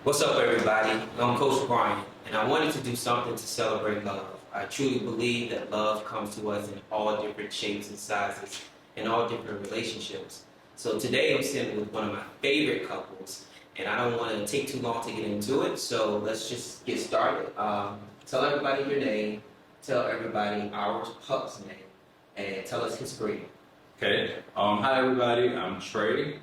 What's up, everybody? I'm Coach Brian, and I wanted to do something to celebrate love. I truly believe that love comes to us in all different shapes and sizes, in all different relationships. So today I'm sitting with one of my favorite couples, and I don't want to take too long to get into it, so let's just get started. Tell everybody your name, tell everybody our pup's name, and tell us his breed. Okay. Hi everybody. I'm Trae.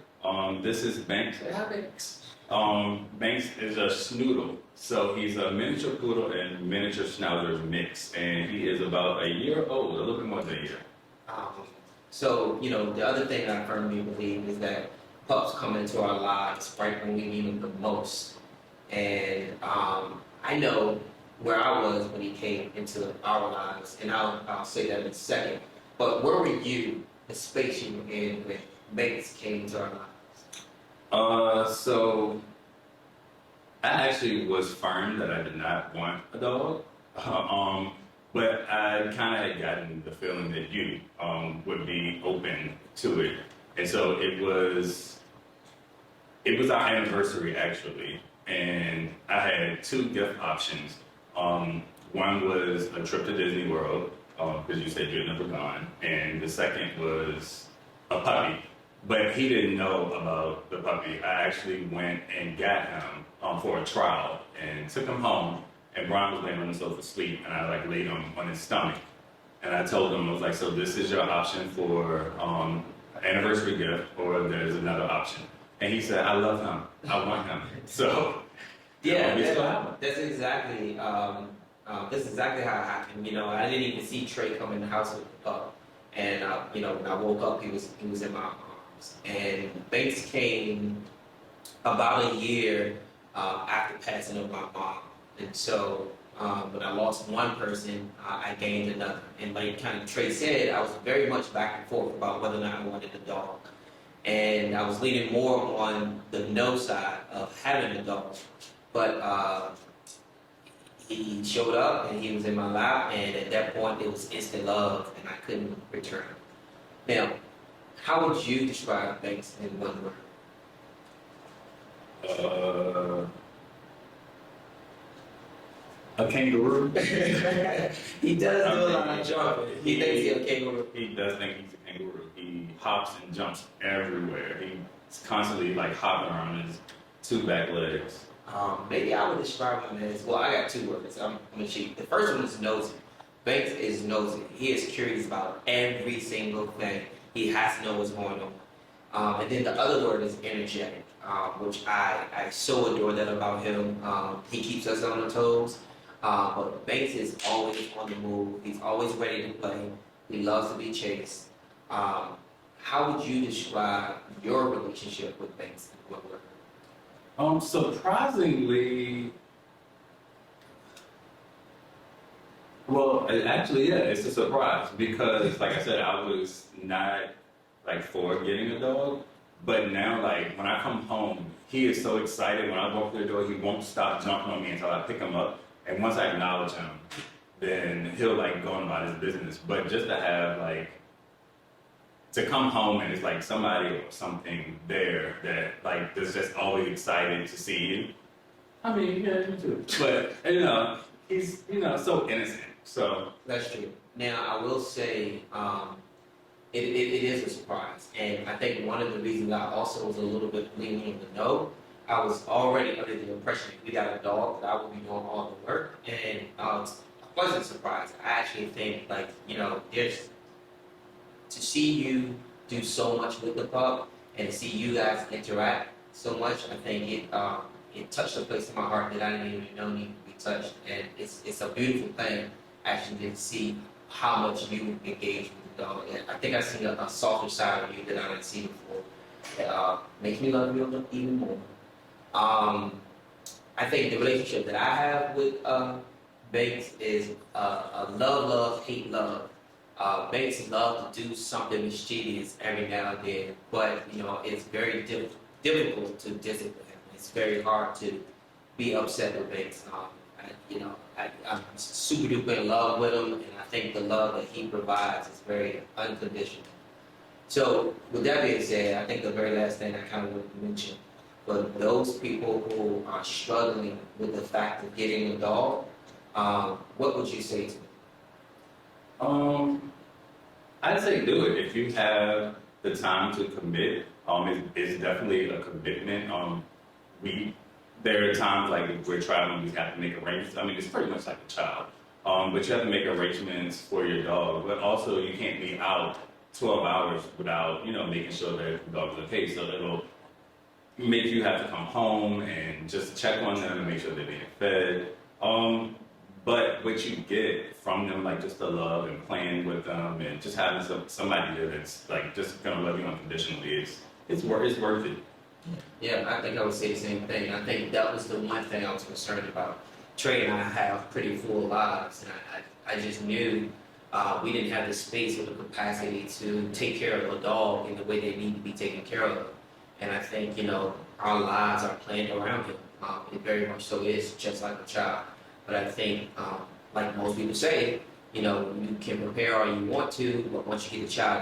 This is Banx. Hi, Banx. Banx is a snoodle, so he's a miniature poodle and miniature schnauzer mix, and he is about a year old, a little bit more than a year. The other thing I firmly believe is that pups come into our lives right when we need them the most. And I know where I was when he came into our lives, and I'll say that in a second. But where were you, the space you were in when Banks came into our lives? So I actually was firm that I did not want a dog, but I kind of had gotten the feeling that you would be open to it, and so it was our anniversary actually, and I had two gift options. One was a trip to Disney World because you said you'd never gone, and the second was a puppy. But he didn't know about the puppy. I actually went and got him for a trial and took him home. And Brian was laying on the sofa asleep, and I laid him on his stomach. And I told him, I was like, so this is your option for an anniversary gift, or there's another option. And he said, I love him. I want him. So Yeah, yeah, that's exactly how it happened. I didn't even see Trey come in the house with the pup, and when I woke up, he was in my arms. And Banks came about a year after passing of my mom, and so when I lost one person, I gained another. And like kind of Trey said, I was very much back and forth about whether or not I wanted a dog, and I was leaning more on the no side of having a dog, but he showed up and he was in my lap, and at that point it was instant love, and I couldn't return. Now, how would you describe Banks in one word? a kangaroo. He does do a lot of jumping. He thinks he's a kangaroo. He does think he's a kangaroo. He hops and jumps everywhere. He's constantly hopping around his two back legs. Maybe I would describe him as, well, I got two words. I'm gonna cheat. The first one is nosy. Banks is nosy. He is curious about every single thing. He has to know what's going on. And then the other word is energetic, which I so adore that about him. He keeps us on our toes. But Banks is always on the move. He's always ready to play. He loves to be chased. How would you describe your relationship with Banks in one word? Surprisingly, actually, yeah, it's a surprise because, like I said, I was not for getting a dog, but now, when I come home, he is so excited. When I walk through the door, he won't stop jumping on me until I pick him up. And once I acknowledge him, then he'll go on about his business. But just to have to come home and it's somebody or something there that is just always excited to see you. I mean, yeah, you too. But he's so innocent. So that's true. Now I will say it is a surprise, and I think one of the reasons I also was a little bit leaning on the no. I was already under the impression if we got a dog that I would be doing all the work, and it's a pleasant surprise. I actually think there's to see you do so much with the pup and to see you guys interact so much. I think it touched a place in my heart that I didn't even know needed to be touched, and it's a beautiful thing actually to see how much you engage with the dog. And I think I've seen a softer side of you that I didn't see before. That makes me love you even more. I think the relationship that I have with Banks is a love, hate, love. Banks love to do something mischievous every now and then, but it's very difficult to discipline him. It's very hard to be upset with Banks. I'm super duper in love with him, and I think the love that he provides is very unconditional. So, with that being said, I think the very last thing I kind of wanted to mention But those people who are struggling with the fact of getting a dog, what would you say to them? I'd say do it if you have the time to commit. It's definitely a commitment. We there are times like if we're traveling, we have to make arrangements. I mean, it's pretty much like a child, but you have to make arrangements for your dog. But also, you can't be out 12 hours without making sure that the dog's okay. So it'll make you have to come home and just check on them and make sure they're being fed. But what you get from them, like just the love and playing with them and just having somebody there that's like just gonna love you unconditionally, it's worth it. Yeah, I think I would say the same thing. I think that was the one thing I was concerned about. Trae and I have pretty full lives, and I just knew we didn't have the space or the capacity to take care of a dog in the way they need to be taken care of. And I think, our lives are planned around him. It very much so is, just like a child. But I think, like most people say, you can prepare all you want to, but once you get a child,